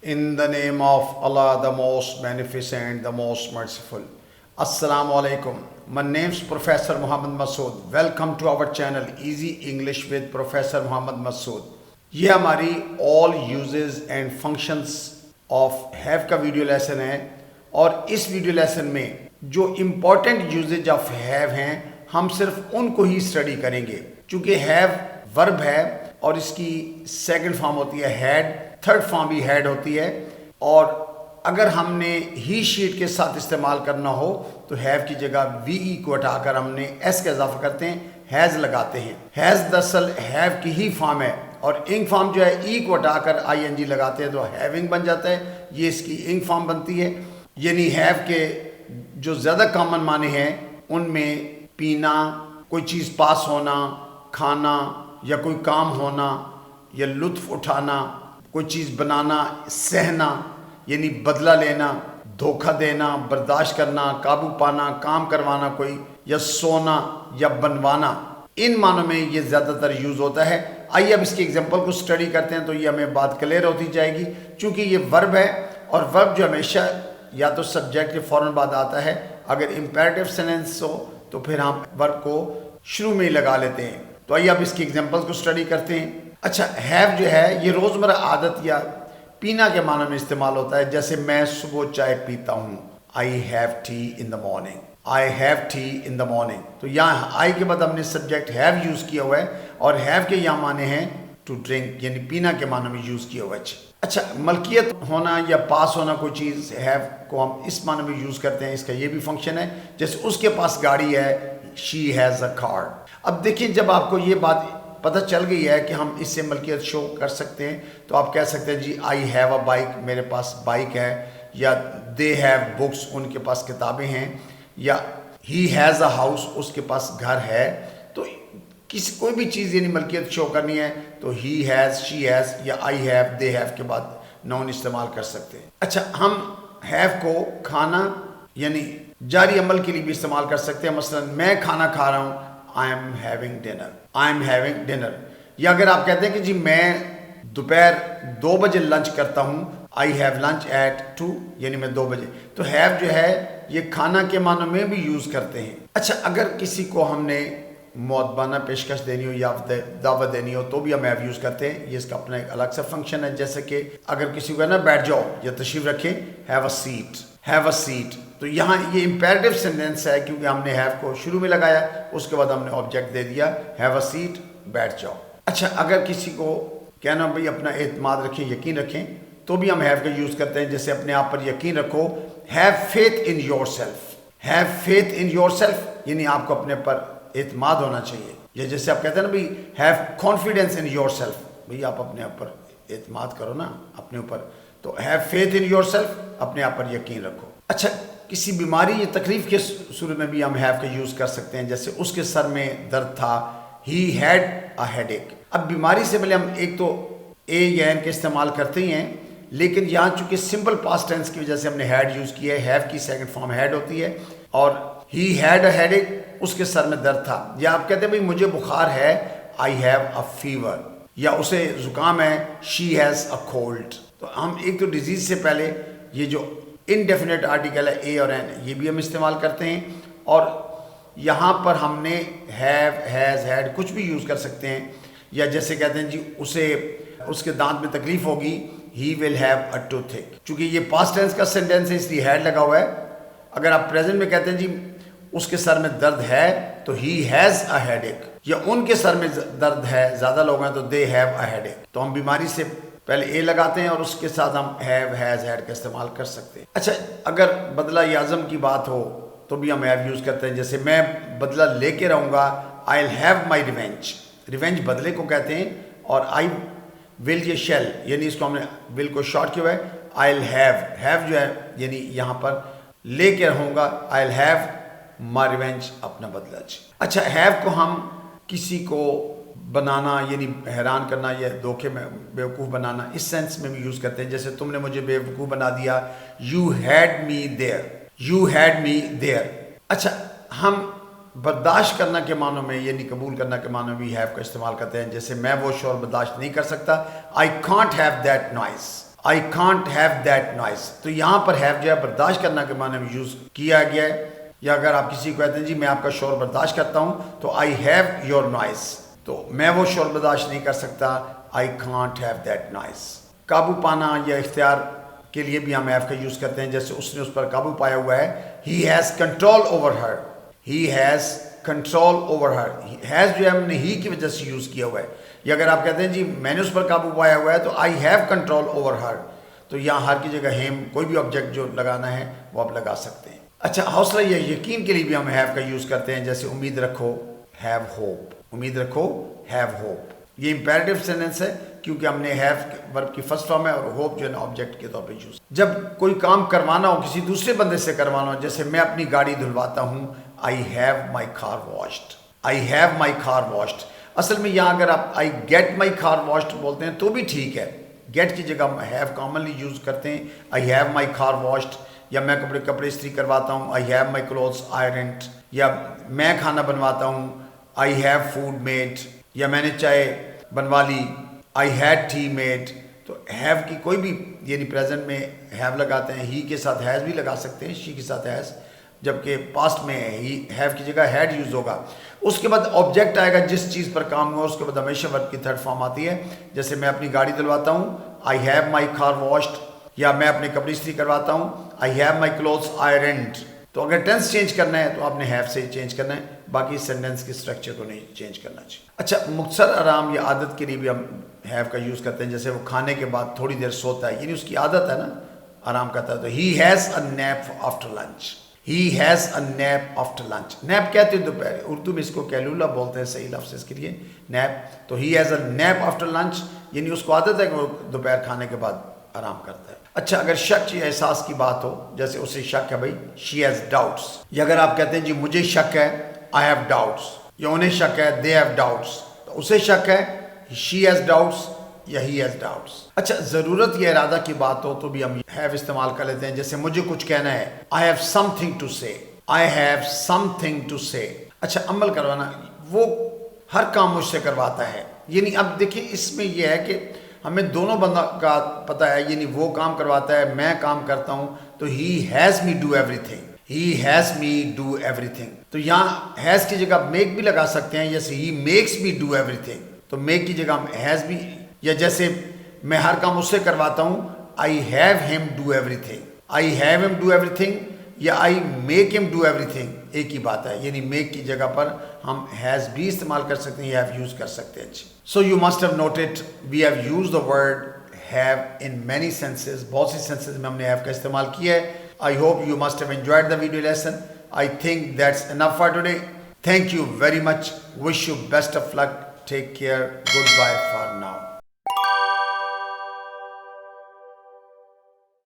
In the name of Allah, the most beneficent, the most merciful. Assalamu alaikum. My name is Professor Muhammad Masood. Welcome to our channel Easy English with Professor Muhammad Masood. یہ ہماری all uses and functions of have کا video lesson ہے، اور اس video lesson میں جو important usage of have ہیں ہم صرف ان کو ہی اسٹڈی کریں گے، چونکہ have ورب ہے اور اس کی سیکنڈ فارم ہوتی ہے had، تھرڈ فارم بھی had ہوتی ہے، اور اگر ہم نے ہی شیٹ کے ساتھ استعمال کرنا ہو تو have کی جگہ وی ای کو ہٹا کر ہم نے ایس کا اضافہ کرتے ہیں، has لگاتے ہیں۔ has دراصل have کی ہی فارم ہے، اور انگ فارم جو ہے ای کو ہٹا کر آئی این جی لگاتے ہیں تو ہیونگ بن جاتا ہے، یہ اس کی انگ فارم بنتی ہے۔ یعنی ہیو کے جو زیادہ کامن معنی ہیں ان میں پینا، کوئی چیز پاس ہونا، کھانا یا کوئی کام ہونا یا لطف اٹھانا، کوئی چیز بنانا، سہنا یعنی بدلہ لینا، دھوکہ دینا، برداشت کرنا، قابو پانا، کام کروانا کوئی، یا سونا یا بنوانا، ان معنوں میں یہ زیادہ تر یوز ہوتا ہے۔ آئیے اب اس کی ایگزامپل کو اسٹڈی کرتے ہیں تو یہ ہمیں بات کلیئر ہوتی جائے گی، چونکہ یہ ورب ہے اور ورب جو ہمیشہ یا تو سبجیکٹ کے فوراً بعد آتا ہے، اگر امپیریٹیو سینٹنس ہو تو پھر ہم ورب کو شروع میں ہی لگا لیتے ہیں۔ تو آئیے اب اس کی ایگزامپل کو اسٹڈی کرتے ہیں۔ اچھا، ہیو جو ہے یہ روزمرہ عادت یا پینا کے معنی میں استعمال ہوتا ہے، جیسے میں صبح چائے پیتا ہوں، I have T in the morning, I have T in the morning. تو یہاں آئی کے بعد ہم نے سبجیکٹ ہیو یوز کیا ہوا ہے، اور ہیو کے یہاں معنی ہیں ٹو ڈرنک، یعنی پینا کے معنی میں یوز کیا ہوا ہے۔ اچھا، ملکیت ہونا یا پاس ہونا کوئی چیز، ہیو کو ہم اس معنی میں یوز کرتے ہیں، اس کا یہ بھی فنکشن ہے، جیسے اس کے پاس گاڑی ہے، شی ہیز اے کار۔ اب دیکھیں، جب آپ کو یہ بات پتہ چل گئی ہے کہ ہم اس سے ملکیت شو کر سکتے ہیں تو آپ کہہ سکتے ہیں جی آئی ہیو اے بائک، میرے پاس بائک ہے، یا دے ہیو بکس، ان کے پاس کتابیں ہیں، یا ہی ہیز اے ہاؤس، اس کے پاس گھر ہے۔ تو کوئی بھی چیز یعنی ملکیت شو کرنی ہے تو ہی ہیز، شی ہیز یا آئی ہیو، دے ہیو کے بعد نون استعمال کر سکتے ہیں۔ اچھا، ہم ہیو کو کھانا یعنی جاری عمل کے لیے بھی استعمال کر سکتے ہیں، مثلا میں کھانا کھا رہا ہوں، I am having dinner, I am having dinner. یا اگر آپ کہتے ہیں کہ جی میں دوپہر 2 بجے لنچ کرتا ہوں، آئی ہیو لنچ ایٹ 2، یعنی میں 2 بجے، تو ہیو جو ہے یہ کھانا کے معنی میں بھی یوز کرتے ہیں۔ اچھا، اگر کسی کو ہم نے مؤدبانہ پیشکش دینی ہو یا دعوت دینی ہو تو بھی ہم ہیو یوز کرتے ہیں، یہ اس کا اپنا ایک الگ سا فنکشن ہے، جیسے کہ اگر کسی کو کہنا بیٹھ جاؤ یا تشریف رکھیں، have a seat, have a seat. تو یہاں یہ امپیریٹیو سینٹنس ہے کیونکہ ہم نے ہیو کو شروع میں لگایا، اس کے بعد ہم نے آبجیکٹ دے دیا ہیو اے سیٹ، بیٹھ جاؤ۔ اچھا، اگر کسی کو کہنا بھائی اپنا اعتماد رکھیں، یقین رکھیں، تو بھی ہم ہیو کا یوز کرتے ہیں، جیسے اپنے آپ پر یقین رکھو، have faith in your self, have faith in your self یعنی آپ کو اپنے پر اعتماد ہونا چاہیے، یا جیسے آپ کہتے ہیں نا بھائی have confidence in your self, بھائی آپ اپنے آپ پر اعتماد کرو نا اپنے اوپر، تو have faith in your self, اپنے آپ پر یقین رکھو۔ اچھا، کسی بیماری یا تکلیف کے صورت میں بھی ہم ہیو کا یوز کر سکتے ہیں، جیسے اس کے سر میں درد تھا، ہی ہیڈ اے ہیڈ ایک۔ اب بیماری سے پہلے ہم ایک تو اے یا این کے استعمال کرتے ہی ہیں، لیکن یہاں چونکہ سمپل پاسٹ ٹینس کی وجہ سے ہم نے ہیڈ یوز کیا ہے، ہیو کی سیکنڈ فارم ہیڈ ہوتی ہے، اور ہی ہیڈ اے ہیڈ ایک، اس کے سر میں درد تھا، یا آپ کہتے ہیں بھائی مجھے بخار ہے، آئی ہیو اے فیور، یا اسے زکام ہے، شی ہیز اے کولڈ۔ تو ہم ایک تو ڈیزیز سے پہلے یہ جو انڈیفینٹ آرٹیکل ہے اے اور این، یہ بھی ہم استعمال کرتے ہیں، اور یہاں پر ہم نے ہیو، ہیز، ہیڈ کچھ بھی یوز کر سکتے ہیں، یا جیسے کہتے ہیں جی اسے اس کے دانت میں تکلیف ہوگی، ہی ول ہیو اے ٹوتھ ایک، چونکہ یہ پاسٹ ٹینس کا سینٹینس ہے اس لیے ہیڈ لگا ہوا ہے۔ اگر آپ پریزنٹ میں کہتے ہیں جی اس کے سر میں درد ہے تو ہی ہیز اے ہیڈ ایک، یا ان کے سر میں درد ہے، زیادہ لوگ ہیں تو دے ہیو اے ہیڈ ایک۔ تو ہم بیماری سے پہلے اے لگاتے ہیں اور اس کے ساتھ ہم ہیو، ہیز، ہیڈ کا استعمال کر سکتے ہیں۔ اچھا، اگر بدلہ یا عزم کی بات ہو تو بھی ہم ہیو یوز کرتے ہیں، جیسے میں بدلہ لے کے رہوں گا، I will have my revenge, revenge بدلے کو کہتے ہیں، اور آئی ول یہ شیل، یعنی اس کو ہم نے ول کو شارٹ کیا ہوا ہے، آئی ول ہیو، ہیو جو ہے یعنی یہاں پر لے کے رہوں گا، I will have my revenge, اپنا بدلہ۔ اچھا، ہیو کو ہم کسی کو بنانا یعنی حیران کرنا یا دھوکے میں بیوقوف بنانا، اس سینس میں بھی یوز کرتے ہیں، جیسے تم نے مجھے بیوقوف بنا دیا، you had me there, you had me there. اچھا، ہم برداشت کرنا کے معنوں میں یعنی قبول کرنا کے معنوں میں بھی ہیو کا استعمال کرتے ہیں، جیسے میں وہ شور برداشت نہیں کر سکتا، I can't have that noise, I can't have that noise. تو یہاں پر have جو ہے برداشت کرنا کے معنی میں یوز کیا گیا ہے. یا اگر آپ کسی کو کہتے ہیں جی میں آپ کا شور برداشت کرتا ہوں تو I have your noise. تو میں وہ شور برداشت نہیں کر سکتا. I can't have that noise. قابو پانا یا اختیار کے لیے بھی ہم have کا یوز کرتے ہیں. جیسے اس نے اس پر قابو پایا ہوا ہے. He has control over her. He has control over her. Has جو ہے ہم نے ہی کی وجہ سے یوز کیا ہوا ہے. یا اگر آپ کہتے ہیں جی میں نے اس پر قابو پایا ہوا ہے تو I have control over her. تو یہاں ہر کی جگہ ہیم کوئی بھی آبجیکٹ جو لگانا ہے وہ آپ لگا سکتے ہیں. اچھا حوصلہ یا یقین کے لیے بھی ہم have کا یوز کرتے ہیں. جیسے امید رکھو have hope. امید رکھو have hope. یہ امپیریٹیو سینٹنس ہے کیونکہ ہم نے have ورب کی فرسٹ فارم ہے اور hope جو ہے نا آبجیکٹ کے طور پہ یوز. جب کوئی کام کروانا ہو کسی دوسرے بندے سے کروانا ہو, جیسے میں اپنی گاڑی دھلواتا ہوں I have my car washed. I have my car washed. اصل میں یہاں اگر آپ I get my car washed بولتے ہیں تو بھی ٹھیک ہے. get کی جگہ ہم have commonly یوز کرتے ہیں. I have my car washed. یا میں کپڑے استری کرواتا ہوں I have my clothes ironed. یا میں کھانا بنواتا ہوں I have food made. یا میں نے چائے بنوا لی I had tea made. تو have کی کوئی بھی یعنی پریزنٹ میں have لگاتے ہیں. ہی کے ساتھ has بھی لگا سکتے ہیں, she کے ساتھ has, جبکہ پاسٹ میں ہی have کی جگہ had یوز ہوگا. اس کے بعد آبجیکٹ آئے گا جس چیز پر کام ہوا, اس کے بعد ہمیشہ ورب کی تھرڈ فارم آتی ہے. جیسے میں اپنی گاڑی دلواتا ہوں I have my car washed. یا میں اپنے کپڑے استری کرواتا ہوں I have my clothes ironed. تو اگر ٹینس چینج کرنا ہے تو آپ نے have سے چینج کرنا ہے, باقی سینٹنس کی اسٹرکچر کو نہیں چینج کرنا چاہیے. اچھا مختصر آرام یا عادت کے لیے بھی ہم have کا یوز کرتے ہیں. جیسے وہ کھانے کے بعد تھوڑی دیر سوتا ہے, یعنی اس کی عادت ہے نا آرام کرتا ہے. تو he has a nap after lunch. He has a nap after lunch. nap کہتے ہیں دوپہر, اردو میں اس کو کیلولا بولتے ہیں صحیح لفظ اس کے لیے nap. تو he has a nap after lunch, یعنی اس کو عادت ہے کہ وہ دوپہر کھانے کے بعد آرام کرتا ہے. اچھا اگر شک یا احساس کی بات ہو, جیسے اسے شک ہے بھائی she has doubts. یا اگر آپ کہتے ہیں جی مجھے شک ہے I have doubts. یا انہیں شک ہے they have doubts. تو اسے شک ہے she has doubts یا he has doubts. اچھا ضرورت یا ارادہ کی بات ہو تو بھی ہم have استعمال کر لیتے ہیں. جیسے مجھے کچھ کہنا ہے I have something to say. I have something to say. اچھا عمل کروانا, وہ ہر کام مجھ سے کرواتا ہے. یعنی اب دیکھیں اس میں یہ ہے کہ ہمیں دونوں بندہ کا پتہ ہے, یعنی وہ کام کرواتا ہے میں کام کرتا ہوں. تو he has me do everything. He has me do everything. تو یہاں has کی جگہ make بھی لگا سکتے ہیں. جیسے he makes me do everything. تو make کی جگہ ہم has بھی. یا جیسے میں ہر کام اس سے کرواتا ہوں I have him do everything. I have him do everything یا I make him do everything ایک ہی بات ہے. یعنی make کی جگہ پر ہم has بھی استعمال کر سکتے ہیں, have یوز کر سکتے ہیں. So you must have noted we have used the word have in many senses. بہت سی senses میں ہم نے have کا استعمال کیا ہے. I hope you must have enjoyed the video lesson. I think that's enough for today. Thank you very much. Wish you best of luck. Take care. Goodbye for now.